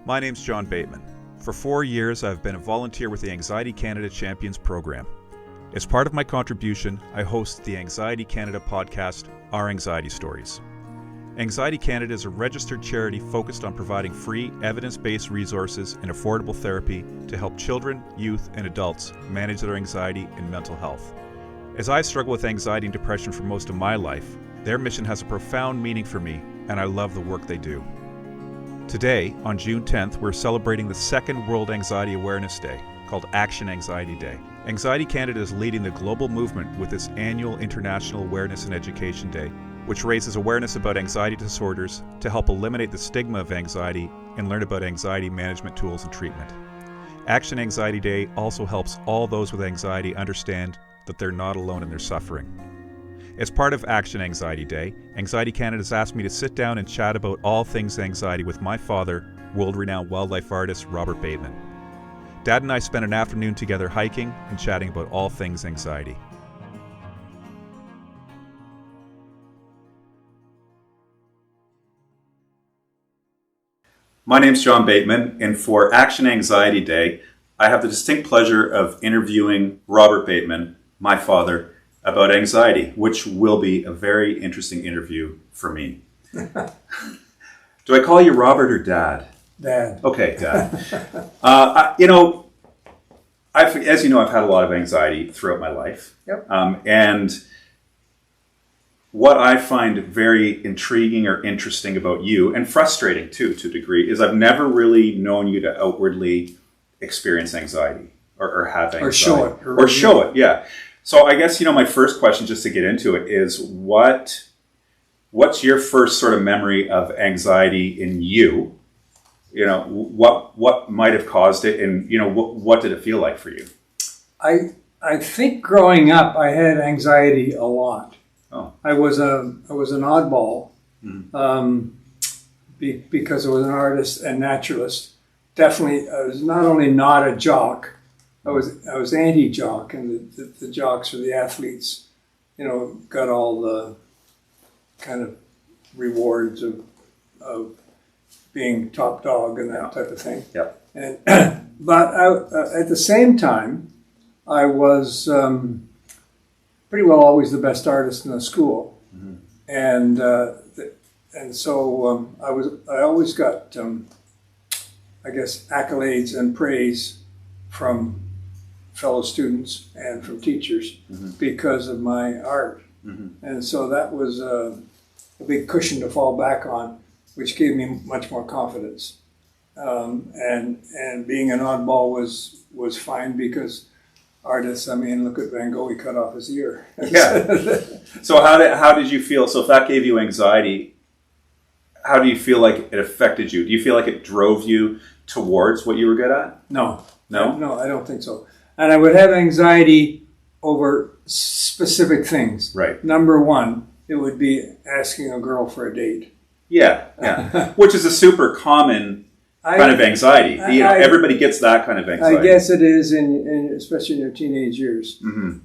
My name's John Bateman. For 4 years, I've been a volunteer with the Anxiety Canada Champions program. As part of my contribution, I host the Anxiety Canada podcast, Our Anxiety Stories. Anxiety Canada is a registered charity focused on providing free, evidence-based resources and affordable therapy to help children, youth, and adults manage their anxiety and mental health. As I struggle with anxiety and depression for most of my life, their mission has a profound meaning for me, and I love the work they do. Today, on June 10th, we're celebrating the second World Anxiety Awareness Day, called Action Anxiety Day. Anxiety Canada is leading the global movement with its annual International Awareness and Education Day, which raises awareness about anxiety disorders to help eliminate the stigma of anxiety and learn about anxiety management tools and treatment. Action Anxiety Day also helps all those with anxiety understand that they're not alone in their suffering. As part of Action Anxiety Day, Anxiety Canada has asked me to sit down and chat about all things anxiety with my father, world-renowned wildlife artist Robert Bateman. Dad and I spent an afternoon together hiking and chatting about all things anxiety. My name's John Bateman, and for Action Anxiety Day, I have the distinct pleasure of interviewing Robert Bateman, my father, about anxiety, which will be a very interesting interview for me. Do I call you Robert or Dad? Dad. Okay, Dad. As you know, I've had a lot of anxiety throughout my life. Yep. And what I find very intriguing or interesting about you, and frustrating too, to a degree, is I've never really known you to outwardly experience anxiety or have anxiety. Or show it. Or show it, yeah. So I guess, my first question, just to get into it, is what's your first sort of memory of anxiety in you? What might have caused it, and, what did it feel like for you? I think growing up, I had anxiety a lot. Oh. I was an oddball because I was an artist and naturalist. Definitely, I was not only not a jock, I was anti-jock, and the jocks or the athletes, got all the kind of rewards of being top dog and that type of thing. Yep. And but at the same time, I was pretty well always the best artist in the school, and so I always got I guess accolades and praise from fellow students and from teachers because of my art. And so that was a big cushion to fall back on, which gave me much more confidence. And being an oddball was fine because artists, look at Van Gogh, he cut off his ear. Yeah. So how did you feel? So if that gave you anxiety, how do you feel like it affected you? Do you feel like it drove you towards what you were good at? No, I don't think so. And I would have anxiety over specific things. Right. Number one, it would be asking a girl for a date. Yeah. Which is a super common kind of anxiety. Everybody gets that kind of anxiety. I guess it is, especially in your teenage years. And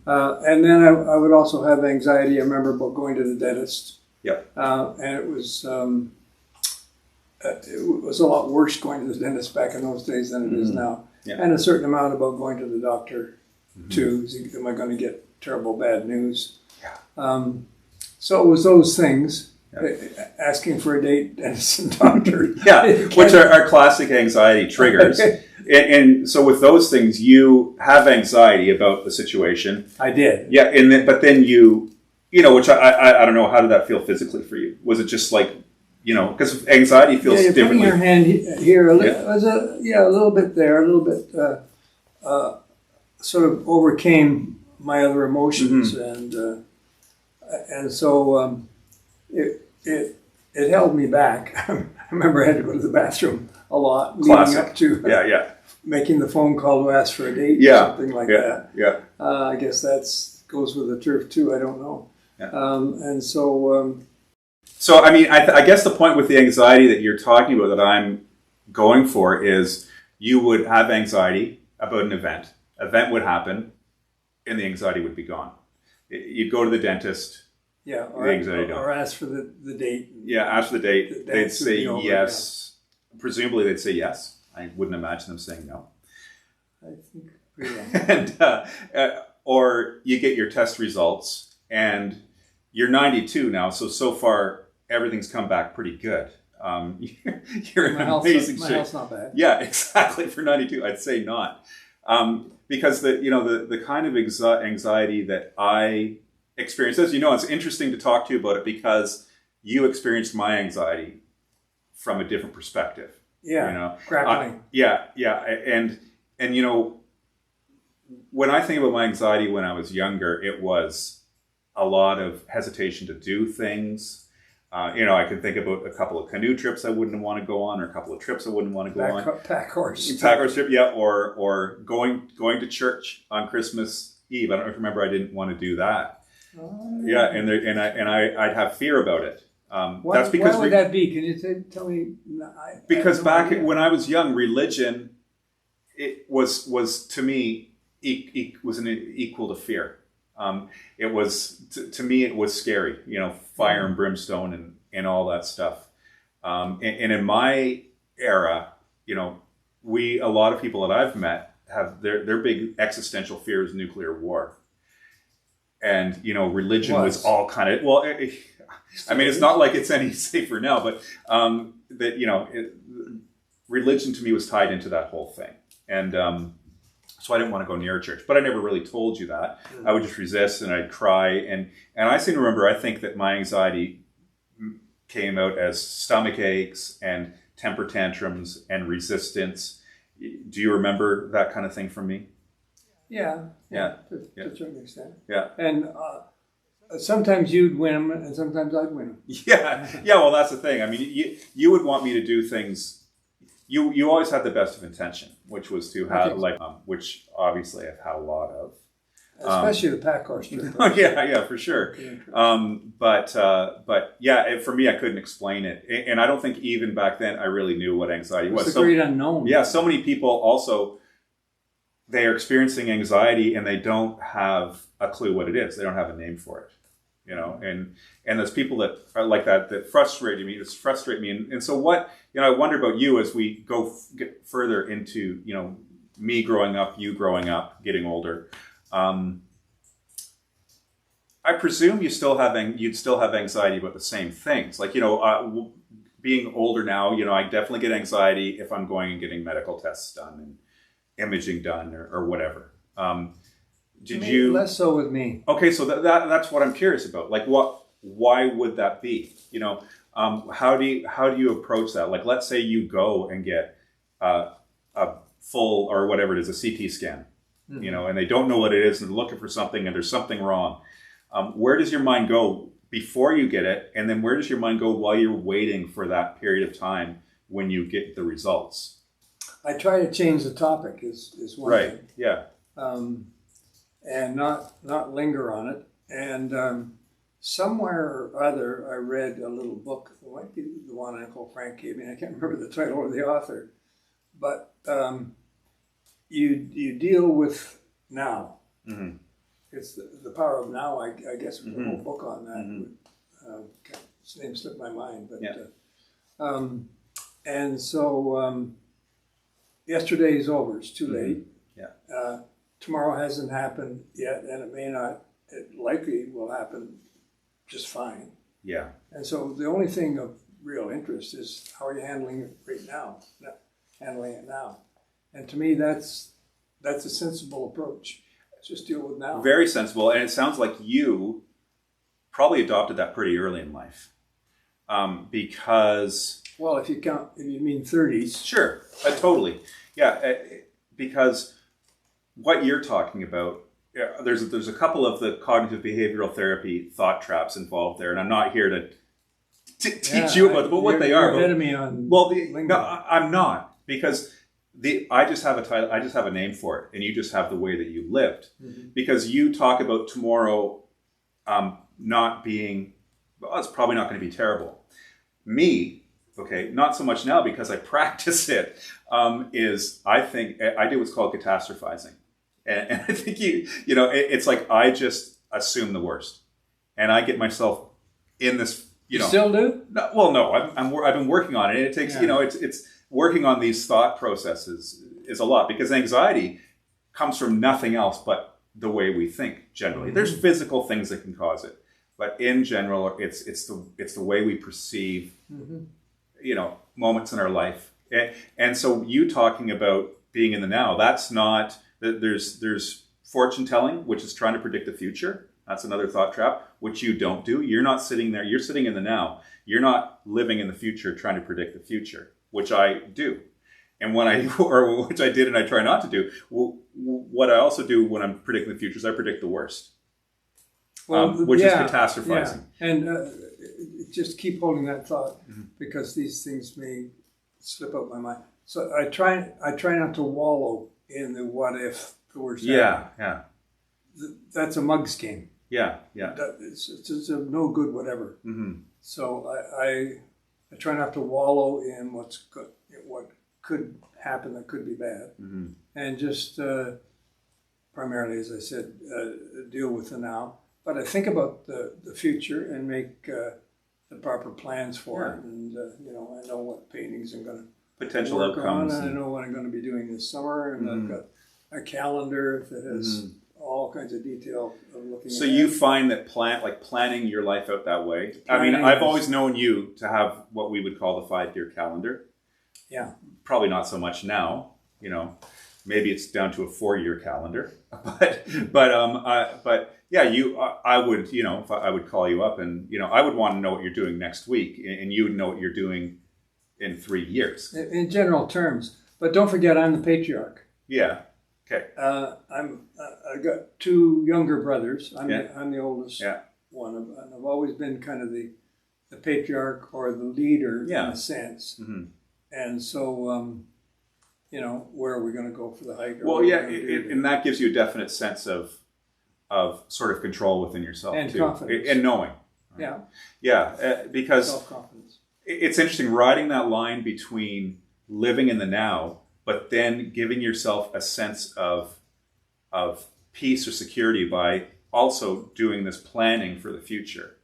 then I would also have anxiety. I remember about going to the dentist. Yep. And it was a lot worse going to the dentist back in those days than it is now. Yeah. And a certain amount about going to the doctor too. Am I going to get terrible bad news? Yeah. So it was those things. Yeah. Asking for a date, dentist and doctor. Yeah, which are classic anxiety triggers. And so with those things, you have anxiety about the situation. I did. Yeah, but then you which I don't know, how did that feel physically for you? Was it just like, because anxiety feels differently. Putting your hand here, a little bit there, a little bit sort of overcame my other emotions, and so it held me back. I remember I had to go to the bathroom a lot, Classic. leading up to making the phone call to ask for a date, or something like that. Yeah. I guess that goes with the turf too. I don't know. Yeah. And so. So, I guess the point with the anxiety that you're talking about that I'm going for is you would have anxiety about an event. Event would happen and the anxiety would be gone. You'd go to the dentist. Yeah, or ask for the date. Yeah, ask for the date. They'd say yes. presumably they'd say yes. I wouldn't imagine them saying no. I think pretty well. And or you get your test results and you're 92 now, so far everything's come back pretty good. You're in amazing shape. My health's not bad. Yeah, exactly. For 92, I'd say not, because the kind of anxiety that I experience, as you know, it's interesting to talk to you about it because you experienced my anxiety from a different perspective. Yeah, grappling. Yeah, and when I think about my anxiety when I was younger, it was a lot of hesitation to do things. I can think about a couple of canoe trips I wouldn't want to go on, or a couple of trips I wouldn't want to go on. Pack horse trip, yeah, or going to church on Christmas Eve. I don't remember. I didn't want to do that. Yeah, and I'd have fear about it. That's because why would that be? Can you tell me? Because back when I was young, religion it was to me was equal to fear. It was to me it was scary, fire and brimstone and all that stuff. And in my era, a lot of people that I've met have their big existential fear is nuclear war. And religion was all kind of it's not like it's any safer now, but religion to me was tied into that whole thing, and so I didn't want to go near a church. But I never really told you that. Mm-hmm. I would just resist and I'd cry, and I seem to remember. I think that my anxiety came out as stomach aches and temper tantrums and resistance. Do you remember that kind of thing from me? Yeah. To a certain extent. Yeah. And sometimes you'd win them, and sometimes I'd win them. Yeah. Well, that's the thing. I mean, you would want me to do things. You always had the best of intention, which was to have which obviously I've had a lot of. Especially the pack horse trip. Yeah, for sure. But for me, I couldn't explain it, and I don't think even back then I really knew what anxiety was. It's a great unknown. Yeah, so many people also. They are experiencing anxiety and they don't have a clue what it is. They don't have a name for it, and there's people that are like that frustrate me. And so what, I wonder about you as we get further into, me growing up, you growing up, getting older. I presume you'd still have anxiety about the same things. Like, being older now, I definitely get anxiety if I'm going and getting medical tests done and imaging done or whatever. Did you less so with me? Okay, so that's what I'm curious about. Like, why would that be? How do you approach that? Like, let's say you go and get a full or whatever it is, a CT scan, mm-hmm. And they don't know what it is and they're looking for something and there's something wrong. Where does your mind go before you get it, and then where does your mind go while you're waiting for that period of time when you get the results? I try to change the topic is one thing. Right, yeah. And not linger on it. And somewhere or other, I read a little book. It might be the one Uncle Frank gave me. I can't remember the title or the author. But you deal with now. Mm-hmm. It's the power of now, I guess, with the whole book on that. Mm-hmm. His name slipped my mind. But, yeah. And so... yesterday's over. It's too late. Yeah. Tomorrow hasn't happened yet, and it may not. It likely will happen just fine. Yeah. And so the only thing of real interest is how are you handling it right now? Handling it now. And to me, that's a sensible approach. Just deal with now. Very sensible, and it sounds like you probably adopted that pretty early in life, because. Well, if you mean 30s. Sure, totally. Yeah, because what you're talking about, there's a couple of the cognitive behavioral therapy thought traps involved there, and I'm not here to teach you about them, but what they are. You're ahead of me on. Well, no, I'm not, because I just have a title. I just have a name for it, and you just have the way that you lived, mm-hmm. because you talk about tomorrow not being. Well, it's probably not going to be terrible. Me. Okay, not so much now because I practice it. I think I do what's called catastrophizing, and I think it's like I just assume the worst, and I get myself in this. You still do? No, well, no, I've been working on it. And it takes working on these thought processes is a lot, because anxiety comes from nothing else but the way we think generally. Mm-hmm. There's physical things that can cause it, but in general, it's the way we perceive, mm-hmm. Moments in our life. And so you talking about being in the now, that's not, there's fortune telling, which is trying to predict the future. That's another thought trap, which you don't do. You're not sitting there, you're sitting in the now. You're not living in the future trying to predict the future, which I do. And which I did and I try not to do. What I also do when I'm predicting the future is I predict the worst, which is catastrophizing. Yeah. And just keep holding that thought, mm-hmm. because these things may slip out my mind. So I try not to wallow in the what if, the worst. Yeah. That's a mug's game. Yeah. It's a no good whatever. Mm-hmm. So I try not to wallow in what's good, what could happen that could be bad, mm-hmm. and just primarily, as I said, deal with the now. But I think about the future and make the proper plans for it. And I know what paintings I'm going to potential work outcomes. on, and I know what I'm going to be doing this summer, and mm-hmm. I've got a calendar that has mm-hmm. all kinds of detail of looking. So you find that planning your life out that way. I've always known you to have what we would call the 5-year calendar. Yeah. Probably not so much now, maybe it's down to a 4-year calendar, but yeah, I would, if I would call you up and, I would want to know what you're doing next week, and you would know what you're doing in 3 years. In general terms, but don't forget, I'm the patriarch. Yeah. Okay. I got 2 younger brothers. I'm the oldest yeah. one, and I've always been kind of the patriarch or the leader in a sense. Mm-hmm. And so, where are we going to go for the hike? Well, yeah, and that gives you a definite sense of sort of control within yourself and too, confidence, and knowing. Right? Yeah, because self-confidence. It's interesting riding that line between living in the now, but then giving yourself a sense of peace or security by also doing this planning for the future.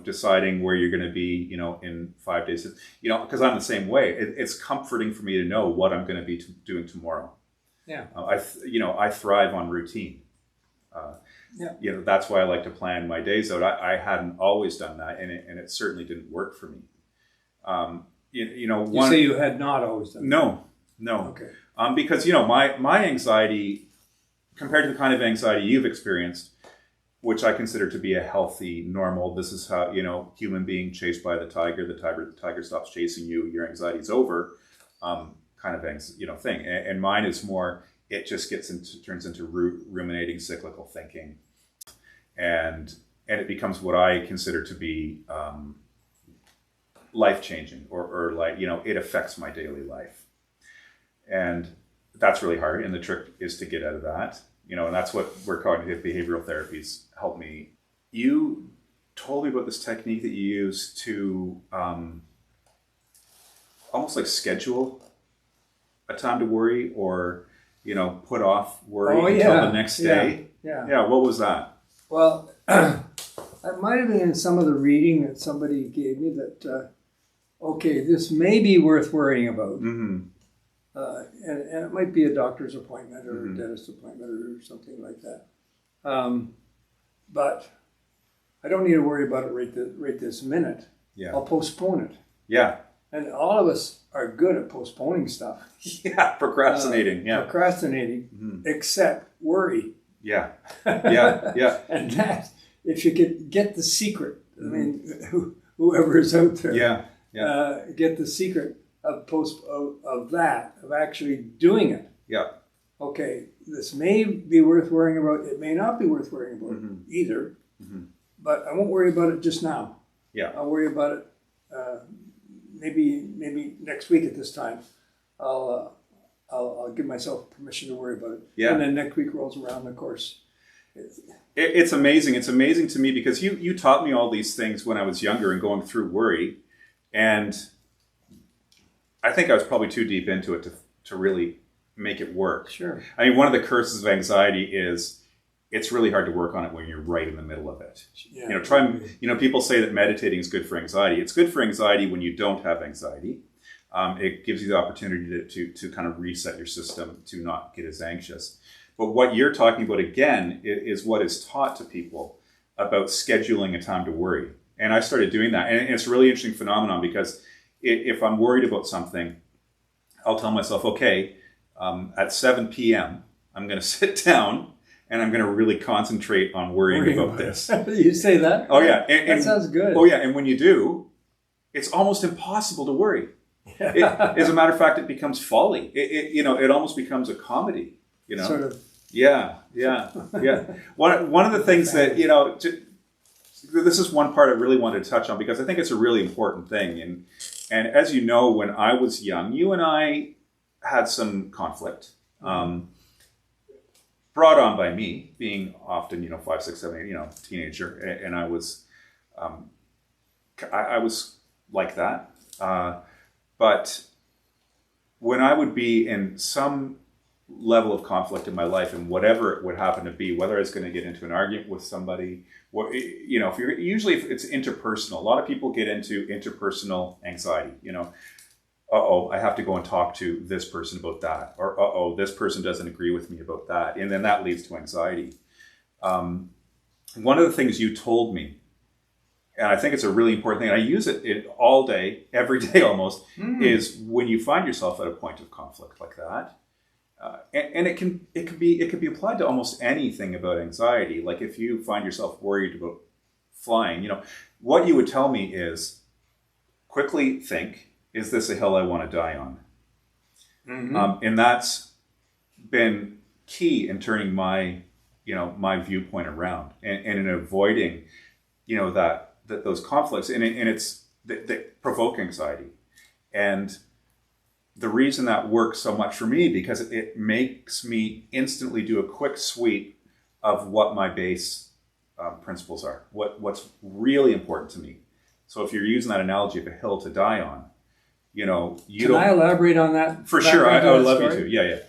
Deciding where you're going to be, in 5 days, because I'm the same way. It's comforting for me to know what I'm going to be doing tomorrow. Yeah. I thrive on routine. That's why I like to plan my days out. I hadn't always done that, and it certainly didn't work for me. You say you had not always done that? No. Okay. Because my anxiety, compared to the kind of anxiety you've experienced, which I consider to be a healthy, normal, this is how, human being chased by the tiger stops chasing you, your anxiety's over, kind of thing. And mine is more, it just turns into ruminating, cyclical thinking. And it becomes what I consider to be life-changing, or it affects my daily life. And that's really hard. And the trick is to get out of that. And that's where cognitive behavioral therapies help me. You told me about this technique that you use to almost like schedule a time to worry, or, put off worry until the next day. Yeah. What was that? Well, it might have been in some of the reading that somebody gave me that, this may be worth worrying about. Mm-hmm. And it might be a doctor's appointment or a dentist appointment or something like that. But I don't need to worry about it right this minute. Yeah. I'll postpone it. Yeah. And all of us are good at postponing stuff. Yeah, procrastinating. Procrastinating, mm-hmm. except worry. Yeah. Yeah. And that, if you could get the secret, mm-hmm. I mean, whoever is out there, get the secret of actually doing it. Yeah. Okay, this may be worth worrying about. It may not be worth worrying about mm-hmm. either. Mm-hmm. But I won't worry about it just now. Yeah. I'll worry about it maybe next week at this time. I'll give myself permission to worry about it. Yeah. And then next week rolls around, of course. It's amazing. It's amazing to me because you taught me all these things when I was younger and going through worry, and I think I was probably too deep into it to really make it work. Sure. I mean, one of the curses of anxiety is it's really hard to work on it when you're right in the middle of it. Yeah. People say that meditating is good for anxiety. It's good for anxiety when you don't have anxiety. It gives you the opportunity to kind of reset your system to not get as anxious. But what you're talking about, again, is what is taught to people about scheduling a time to worry. And I started doing that. And it's a really interesting phenomenon, because if I'm worried about something, I'll tell myself, okay, at 7 p.m., I'm going to sit down and I'm going to really concentrate on worrying about this. You say that? Oh, yeah. That sounds good. Oh, yeah. And when you do, it's almost impossible to worry. As a matter of fact, it becomes folly. It almost becomes a comedy, Sort of. Yeah. One of the things that, this is one part I really wanted to touch on, because I think it's a really important thing. And as you know, when I was young, you and I had some conflict, brought on by me being often, 5, 6, 7, 8, teenager. And I was, I was like that. But when I would be in some level of conflict in my life, and whatever it would happen to be, whether I was going to get into an argument with somebody, if it's interpersonal, a lot of people get into interpersonal anxiety, I have to go and talk to this person about that, or this person doesn't agree with me about that. And then that leads to anxiety. One of the things you told me, and I think it's a really important thing, and I use it all day, every day almost, is when you find yourself at a point of conflict like that, and it can be applied to almost anything about anxiety. Like if you find yourself worried about flying, what you would tell me is quickly think, is this a hill I want to die on? Mm-hmm. And that's been key in turning my viewpoint around, and in avoiding, that those conflicts, and it's that provoke anxiety. And the reason that works so much for me, because it makes me instantly do a quick sweep of what my base principles are, what's really important to me. So if you're using that analogy of a hill to die on, Can I elaborate on that? For sure, I would love you to. Yeah.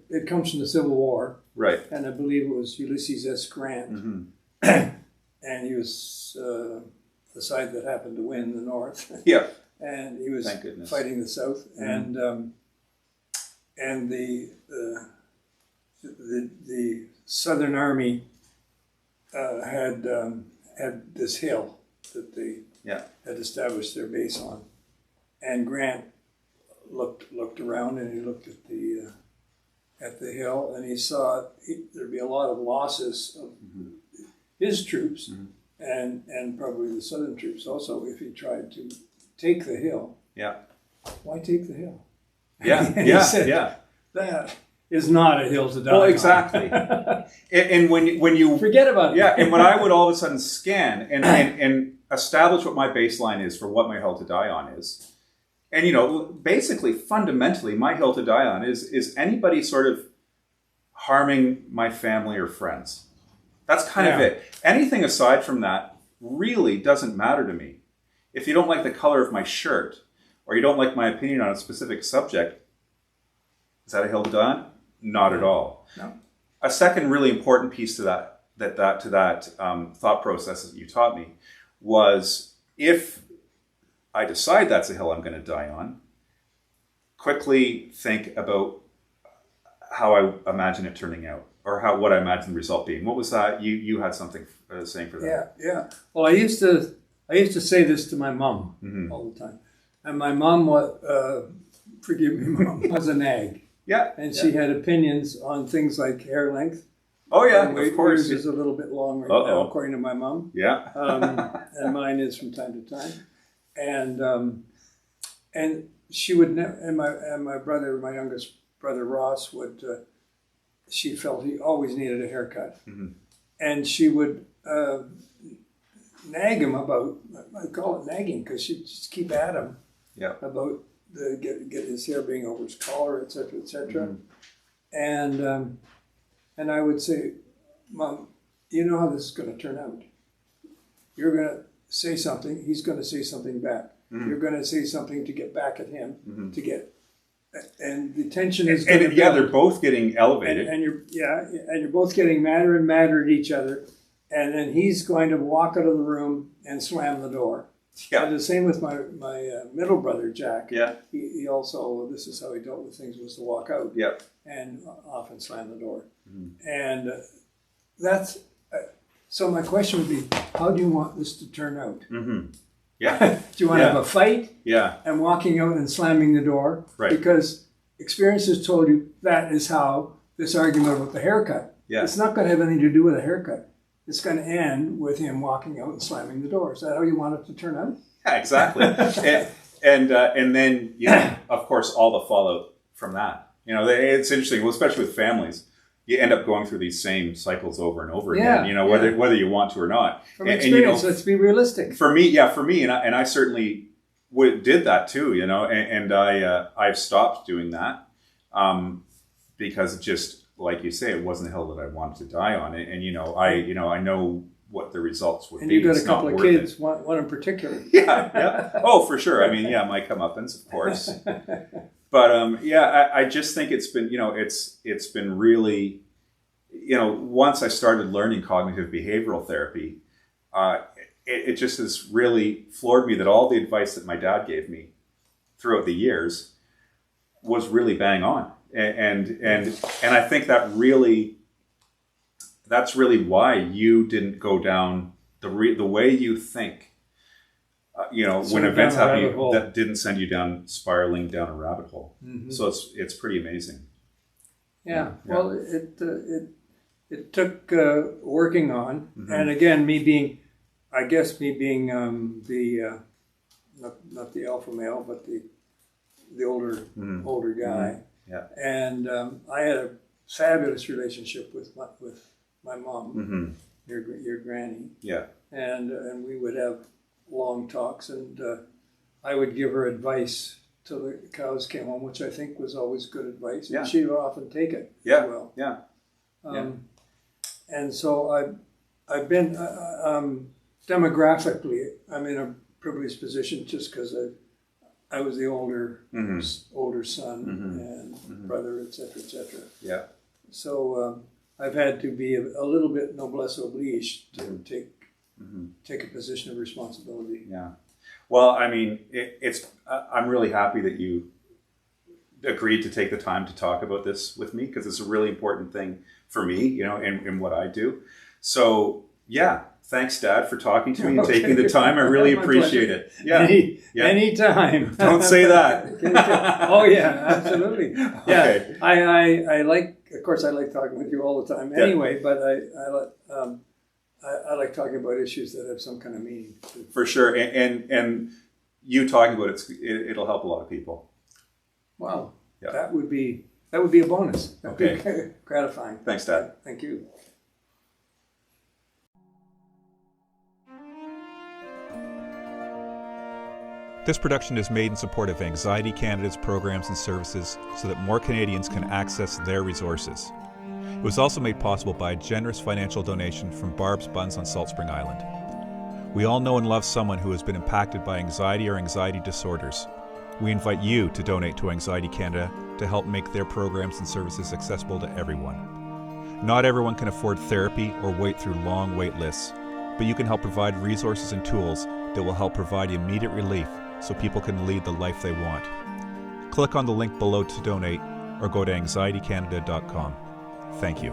It comes from the Civil War, right? And I believe it was Ulysses S. Grant, and he was the side that happened to win the North. Yeah. And he was fighting the South, and the Southern Army had this hill that they had established their base on, and Grant looked around, and he looked at the hill, and he saw there'd be a lot of losses of his troops, and probably the Southern troops also, if he tried to take the hill. Yeah. Why take the hill? Yeah. He said, that is not a hill to die on. Well, exactly. and when you forget about it. Yeah. And when I would all of a sudden scan and establish what my baseline is for what my hill to die on is, and basically fundamentally my hill to die on is anybody sort of harming my family or friends. That's kind of it. Anything aside from that really doesn't matter to me. If you don't like the color of my shirt, or you don't like my opinion on a specific subject, is that a hill to die on? Not at all. No. A second really important piece to that thought process that you taught me was, if I decide that's a hill I'm going to die on, quickly think about how I imagine it turning out, or what I imagine the result being. What was that? You had something saying for that. Yeah. Well, I used to say this to my mom all the time. And my mom was, forgive me, Mom, was a nag. Yeah. And she had opinions on things like hair length. Oh, yeah, of course. Yours is a little bit long right now, according to my mom. Yeah. And mine is from time to time. And she would never, and my brother, my youngest brother Ross, would, she felt he always needed a haircut. And she would nag him about, I call it nagging, because she'd just keep at him about get his hair being over his collar, et cetera. And I would say, Mom, you know how this is going to turn out. You're going to say something, he's going to say something back. You're going to say something to get back at him, to get, and the tension is going to build. Yeah, they're both getting elevated. And you're both getting madder and madder at each other. And then he's going to walk out of the room and slam the door. I did the same with my middle brother, Jack. Yeah. He also, this is how he dealt with things, was to walk out Yep. and often slam the door. Mm-hmm. And that's, so my question would be, how do you want this to turn out? Mm-hmm. Yeah. Do you want to have a fight? Yeah. And walking out and slamming the door? Right. Because experience has told you that is how this argument about the haircut. Yeah. It's not going to have anything to do with a haircut. It's going to end with him walking out and slamming the door. Is that how you want it to turn out? Yeah, exactly. and then, you know, of course, all the fallout from that. You know, it's interesting, well, especially with families. You end up going through these same cycles over and over again, you know, whether you want to or not. From experience, let's be realistic. For me, and I certainly did that too, you know, and I've stopped doing that because it just, like you say, it wasn't the hill that I wanted to die on. And I know what the results would be. And you got a couple of kids, one in particular. Yeah. Oh, for sure. I mean, my comeuppance, of course. But I just think it's been, it's been really, once I started learning cognitive behavioral therapy, it just has really floored me that all the advice that my dad gave me throughout the years was really bang on, and I think that's really why you didn't go down the way you think. When events happen, that didn't send you spiraling down a rabbit hole. Mm-hmm. So it's pretty amazing. Yeah. Well, it took working on, mm-hmm. and again, me being not the alpha male, but the older guy. Mm-hmm. Yeah. And I had a fabulous relationship with my mom, mm-hmm. your granny. Yeah. And we would have long talks, and I would give her advice till the cows came home, which I think was always good advice. Yeah. And she would often take it. Yeah. Well. Yeah. And so I've been demographically, I'm in a privileged position just because I was the older mm-hmm. son mm-hmm. and mm-hmm. brother, et cetera. Yeah. So I've had to be a little bit noblesse oblige to mm-hmm. take a position of responsibility. Yeah. Well, I mean, I'm really happy that you agreed to take the time to talk about this with me, because it's a really important thing for me, in what I do. So, yeah. Thanks, Dad, for talking to me and taking the time. I really appreciate it. Yeah. Anytime. Don't say that. Oh, yeah, absolutely. Yeah. Okay. I like, of course, I like talking with you all the time anyway, but I like talking about issues that have some kind of meaning. For sure. And you talking about it'll help a lot of people. Wow. Yeah. That would be a bonus. That would be gratifying. Thanks, Dad. Thank you. This production is made in support of Anxiety Canada's programs and services so that more Canadians can access their resources. It was also made possible by a generous financial donation from Barb's Buns on Salt Spring Island. We all know and love someone who has been impacted by anxiety or anxiety disorders. We invite you to donate to Anxiety Canada to help make their programs and services accessible to everyone. Not everyone can afford therapy or wait through long wait lists, but you can help provide resources and tools that will help provide immediate relief so people can lead the life they want. Click on the link below to donate or go to anxietycanada.com. Thank you.